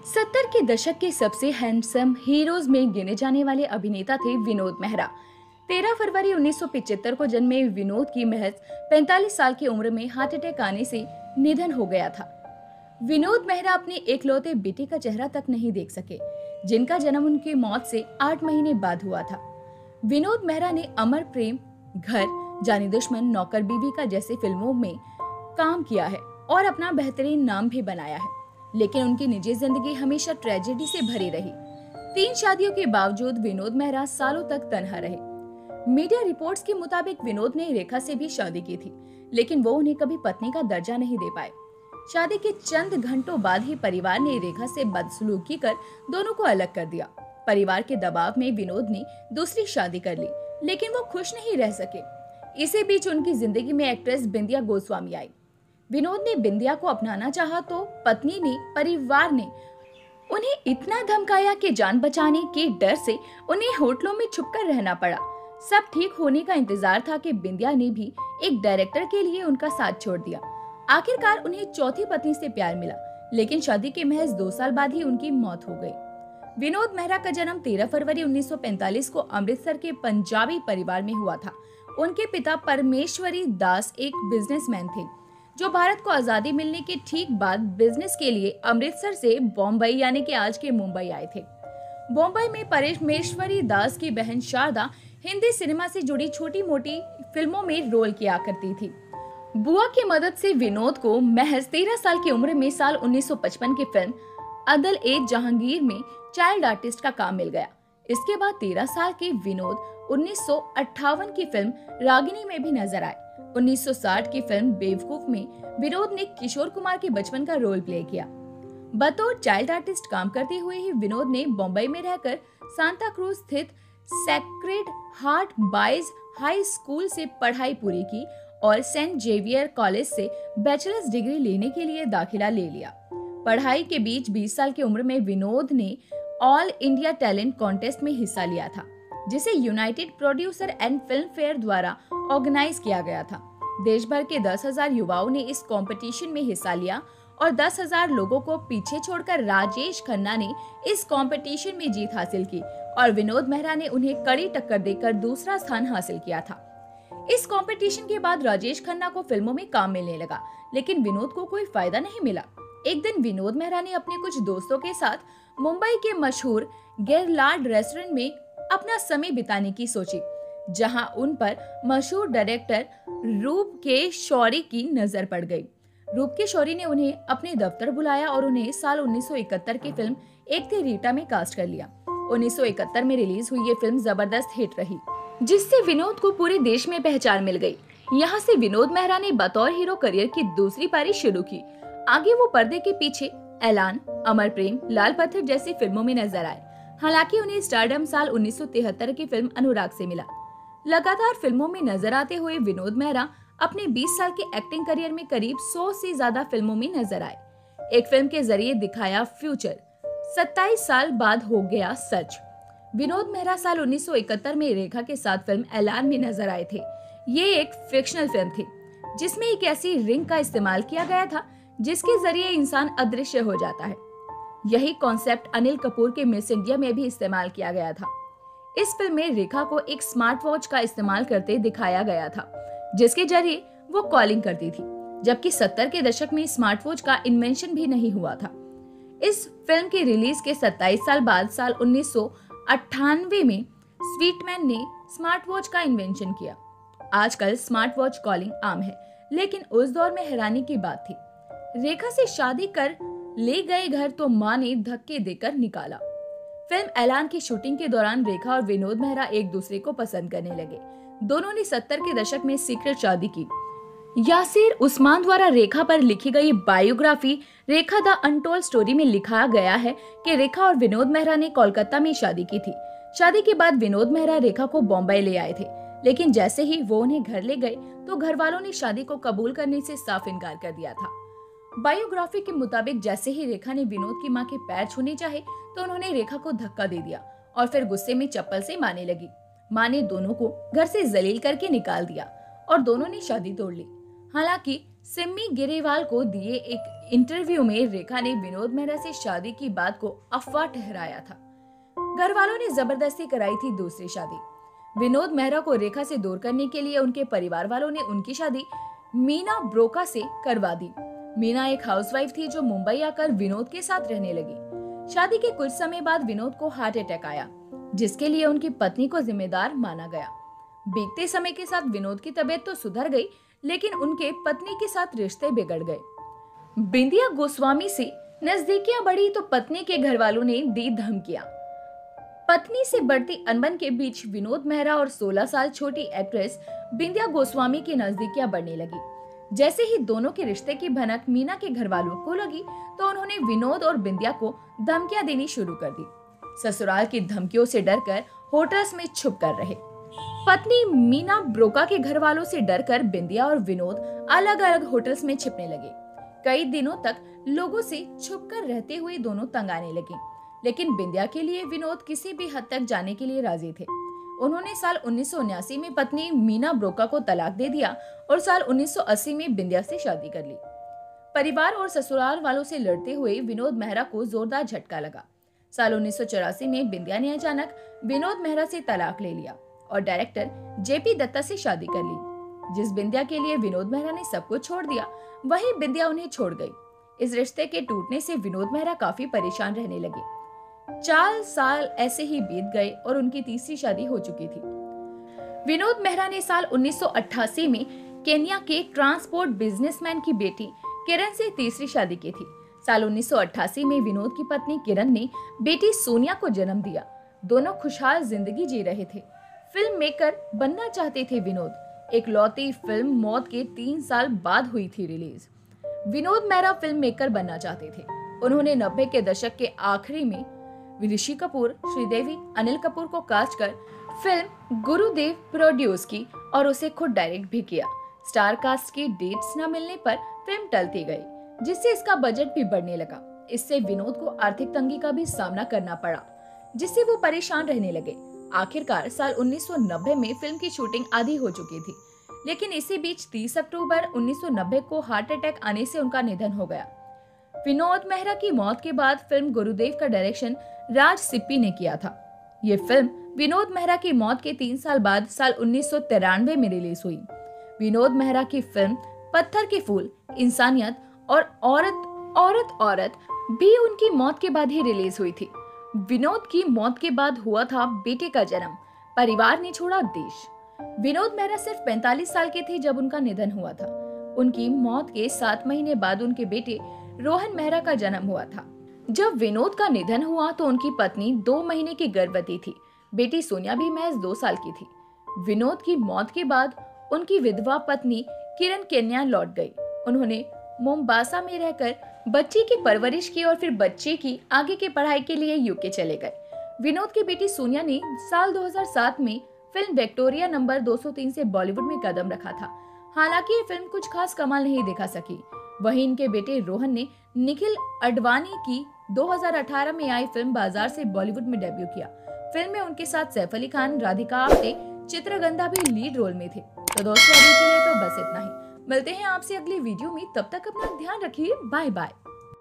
70 के दशक के सबसे हैंडसम हीरोज में गिने जाने वाले अभिनेता थे विनोद मेहरा। 13 फरवरी 1975 को जन्मे विनोद की महज 45 साल की उम्र में हार्ट अटैक आने से निधन हो गया था। विनोद मेहरा अपने एकलौते बेटे का चेहरा तक नहीं देख सके, जिनका जन्म उनकी मौत से 8 महीने बाद हुआ था। विनोद मेहरा ने अमर प्रेम, घर, जानी दुश्मन, नौकर बीवी का जैसे फिल्मों में काम किया है और अपना बेहतरीन नाम भी बनाया है, लेकिन उनकी निजी जिंदगी हमेशा ट्रेजेडी से भरी रही। 3 शादियों के बावजूद विनोद मेहरा सालों तक तन्हा रहे। मीडिया रिपोर्ट्स के मुताबिक विनोद ने रेखा से भी शादी की थी, लेकिन वो उन्हें कभी पत्नी का दर्जा नहीं दे पाए। शादी के चंद घंटों बाद ही परिवार ने रेखा से बदसलूकी कर दोनों को अलग कर दिया। परिवार के दबाव में विनोद ने दूसरी शादी कर ली, लेकिन वो खुश नहीं रह सके। इसी बीच उनकी जिंदगी में एक्ट्रेस बिंदिया गोस्वामी आई। विनोद ने बिंदिया को अपनाना चाहा तो पत्नी ने, परिवार ने उन्हें इतना धमकाया कि जान बचाने के डर से उन्हें होटलों में छुपकर रहना पड़ा। सब ठीक होने का इंतजार था कि बिंदिया ने भी एक डायरेक्टर के लिए उनका साथ छोड़ दिया। आखिरकार उन्हें चौथी पत्नी से प्यार मिला, लेकिन शादी के महज 2 साल बाद ही उनकी मौत हो गई। विनोद मेहरा का जन्म 13 फरवरी 1945 को अमृतसर के पंजाबी परिवार में हुआ था। उनके पिता परमेश्वरी दास एक बिजनेसमैन थे, जो भारत को आजादी मिलने के ठीक बाद बिजनेस के लिए अमृतसर से बॉम्बई यानी कि आज के मुंबई आए थे। बॉम्बई में परमेश्वरी दास की बहन शारदा हिंदी सिनेमा से जुड़ी छोटी मोटी फिल्मों में रोल किया करती थी। बुआ की मदद से विनोद को महज 13 साल की उम्र में साल 1955 की फिल्म अदल ए जहांगीर में चाइल्ड आर्टिस्ट का काम मिल गया। इसके बाद 13 साल के विनोद 1958 की फिल्म रागिनी में भी नजर आए। 1960 की फिल्म बेवकूफ में विनोद ने किशोर कुमार के बचपन का रोल प्ले किया। बतौर चाइल्ड आर्टिस्ट काम करते हुए ही विनोद ने बॉम्बई में रहकर सांता क्रूज स्थित sacred heart boys high school से पढ़ाई पूरी की और सेंट जेवियर कॉलेज से बैचलर्स डिग्री लेने के लिए दाखिला ले लिया। पढ़ाई के बीच 20 साल की उम्र में विनोद ने ऑल इंडिया टैलेंट कॉन्टेस्ट में हिस्सा लिया था, जिसे United producer and film fair द्वारा ऑर्गेनाइज किया गया था। देश भर के 10,000 युवाओं ने इस कंपटीशन में हिस्सा लिया और 10,000 लोगों को पीछे छोड़कर राजेश खन्ना ने इस कंपटीशन में जीत हासिल की और विनोद मेहरा ने उन्हें कड़ी टक्कर देकर दूसरा स्थान हासिल किया था। इस कंपटीशन के बाद राजेश खन्ना को फिल्मों में काम मिलने लगा, लेकिन विनोद को कोई फायदा नहीं मिला। एक दिन विनोद मेहरा ने अपने कुछ दोस्तों के साथ मुंबई के मशहूर गेरलार्ड रेस्टोरेंट में अपना समय बिताने की सोची, जहां उन पर मशहूर डायरेक्टर रूप के शौरी की नजर पड़ गई। रूप के शौरी ने उन्हें अपने दफ्तर बुलाया और उन्हें साल 1971 की फिल्म एक थी रीटा में कास्ट कर लिया। 1971 में रिलीज हुई ये फिल्म जबरदस्त हिट रही, जिससे विनोद को पूरे देश में पहचान मिल गई। यहाँ से विनोद मेहरा ने बतौर हीरो करियर की दूसरी पारी शुरू की। आगे वो पर्दे के पीछे ऐलान, अमर प्रेम, लाल पत्थर जैसी फिल्मों में नजर आए। हालांकि उन्हें स्टारडम साल 1973 की फिल्म अनुराग से मिला। लगातार फिल्मों में नजर आते हुए विनोद मेहरा अपने 20 साल के एक्टिंग करियर में करीब 100 से ज्यादा फिल्मों में नजर आए। एक फिल्म के जरिए दिखाया फ्यूचर, 27 साल बाद हो गया सच। विनोद मेहरा साल 1971 में रेखा के साथ फिल्म ऐलान में नजर आए थे। ये एक फिक्शनल फिल्म थी, जिसमें एक ऐसी रिंग का इस्तेमाल किया गया था जिसके जरिए इंसान अदृश्य हो जाता है। यही कॉन्सेप्ट अनिल कपूर के मिस इंडिया में भी इस्तेमाल किया गया था। इस फिल्म में रेखा को एक स्मार्ट वॉच का इस्तेमाल करते दिखाया गया था, जिसके जरिए वो कॉलिंग करती थी, जबकि 70 के दशक में स्मार्ट वॉच का इन्वेंशन भी नहीं हुआ था। इस फिल्म के रिलीज के 27 साल बाद साल 1998 में स्वीटमैन ने स्मार्ट वॉच का इन्वेंशन किया। आजकल स्मार्ट वॉच कॉलिंग आम है, लेकिन उस दौर में हैरानी की बात थी। रेखा से शादी कर ले गए घर तो मां ने धक्के देकर निकाला। फिल्म ऐलान की शूटिंग के दौरान रेखा और विनोद मेहरा एक दूसरे को पसंद करने लगे। दोनों ने 70 के दशक में सीक्रेट शादी की। यासिर उस्मान द्वारा रेखा पर लिखी गई biography Rekha the untold story में लिखा गया है कि रेखा और विनोद मेहरा ने कोलकाता में शादी की थी। शादी के बाद विनोद मेहरा रेखा को बॉम्बे ले आए थे, लेकिन जैसे ही वो उन्हें घर ले गए तो घर वालों ने शादी को कबूल करने से साफ इनकार कर दिया था। बायोग्राफी के मुताबिक जैसे ही रेखा ने विनोद की मां के पैर छूने चाहे तो उन्होंने रेखा को धक्का दे दिया और फिर गुस्से में चप्पल से मारने लगी। मां ने दोनों को घर से जलील करके निकाल दिया और दोनों ने शादी तोड़ ली। हालांकि सिम्मी गिरेवाल को दिए एक इंटरव्यू में रेखा ने विनोद मेहरा से शादी की बात को अफवाह ठहराया था। घर वालों ने जबरदस्ती कराई थी दूसरी शादी। विनोद मेहरा को रेखा से दूर करने के लिए उनके परिवार वालों ने उनकी शादी मीना ब्रोका से करवा दी। मीना एक हाउसवाइफ थी जो मुंबई आकर विनोद के साथ रहने लगी। शादी के कुछ समय बाद विनोद को हार्ट अटैक आया, जिसके लिए उनकी पत्नी को जिम्मेदार माना गया। बीतते समय के साथ विनोद की तबीयत तो सुधर गई, लेकिन उनके पत्नी के साथ रिश्ते बिगड़ गए। बिंदिया गोस्वामी से नजदीकियां बढ़ी तो पत्नी के घर वालों ने दी धमकियां। पत्नी से बढ़ती अनबन के बीच विनोद मेहरा और 16 साल छोटी एक्ट्रेस बिंदिया गोस्वामी की नजदीकियां बढ़ने लगी। जैसे ही दोनों के रिश्ते की भनक मीना के घर वालों को लगी तो उन्होंने विनोद और बिंदिया को धमकियां देनी शुरू कर दी। ससुराल की धमकियों से डरकर होटल्स में छुप कर रहे। पत्नी मीना ब्रोका के घर वालों से डरकर बिंदिया और विनोद अलग अलग होटल्स में छिपने लगे। कई दिनों तक लोगों से छुपकर रहते हुए दोनों तंग आने लगे, लेकिन बिंदिया के लिए विनोद किसी भी हद तक जाने के लिए राजी थे। उन्होंने साल 1979 में पत्नी मीना ब्रोका को तलाक दे दिया और साल 1980 में बिंदिया से शादी कर ली। परिवार और ससुराल वालों से लड़ते हुए विनोद मेहरा को जोरदार झटका लगा। साल 1984 में बिंदिया ने अचानक विनोद मेहरा से तलाक ले लिया और डायरेक्टर जेपी दत्ता से शादी कर ली। जिस बिंदिया के लिए विनोद मेहरा ने सब कुछ छोड़ दिया, वही बिंदिया उन्हें छोड़ गई। इस रिश्ते के टूटने से विनोद मेहरा काफी परेशान रहने लगे। 4 साल ऐसे ही बीत गए और उनकी तीसरी शादी हो चुकी थी। विनोद मेहरा ने साल 1988 में केन्या के ट्रांसपोर्ट बिजनेसमैन की बेटी किरण से तीसरी शादी की थी। साल 1988 में विनोद की पत्नी किरण ने बेटी सोनिया को जन्म दिया। दोनों खुशहाल जिंदगी जी रहे थे। फिल्म मेकर बनना चाहते थे विनोद। एक लौती फिल्म मौत के 3 साल बाद हुई थी release. Vinod Mehra film maker बनना चाहते थे। उन्होंने 90 के दशक के आखिरी में ऋषि कपूर, श्रीदेवी, अनिल कपूर को कास्ट कर फिल्म गुरुदेव प्रोड्यूस की और उसे खुद डायरेक्ट भी किया। स्टार कास्ट की डेट्स न मिलने पर फिल्म टलती गई, जिससे इसका बजट भी बढ़ने लगा। इससे विनोद को आर्थिक तंगी का भी सामना करना पड़ा, जिससे वो परेशान रहने लगे। आखिरकार साल 1990 में फिल्म की शूटिंग आधी हो चुकी थी, लेकिन इसी बीच 30 अक्टूबर 1990 को हार्ट अटैक आने से उनका निधन हो गया। विनोद मेहरा की मौत के बाद फिल्म गुरुदेव का डायरेक्शन राज सिप्पी ने किया था। ये फिल्म विनोद मेहरा की मौत के 3 साल बाद साल 1993 में रिलीज हुई। विनोद मेहरा की फिल्म पत्थर के फूल, इंसानियत और औरत भी उनकी मौत के बाद ही रिलीज हुई थी। विनोद की मौत के बाद हुआ था बेटे का जन्म। परिवार ने छोड़ा देश। विनोद मेहरा सिर्फ 45 साल के थे जब उनका निधन हुआ था। उनकी मौत के 7 महीने बाद उनके बेटे रोहन मेहरा का जन्म हुआ था। जब विनोद का निधन हुआ तो उनकी पत्नी 2 महीने की गर्भवती थी। बेटी सोनिया भी महज 2 साल की थी। विनोद की मौत के बाद उनकी विधवा पत्नी किरण केन्या लौट गई। उन्होंने मोम्बासा में रहकर बच्ची की परवरिश की और फिर बच्चे की आगे की पढ़ाई के लिए यूके चले गए। विनोद की बेटी सोनिया ने साल 2007 में फिल्म विक्टोरिया नंबर 203 से बॉलीवुड में कदम रखा था। हालांकि ये फिल्म कुछ खास कमाल नहीं दिखा सकी। वहीं इनके बेटे रोहन ने निखिल अडवाणी की 2018 में आई फिल्म बाजार से बॉलीवुड में डेब्यू किया। फिल्म में उनके साथ सैफ अली खान, राधिका आप्टे, चित्रगंधा भी लीड रोल में थे। तो दोस्तों, अभी के लिए तो बस इतना ही। मिलते हैं आपसे अगली वीडियो में। तब तक अपना ध्यान रखिए। Bye bye.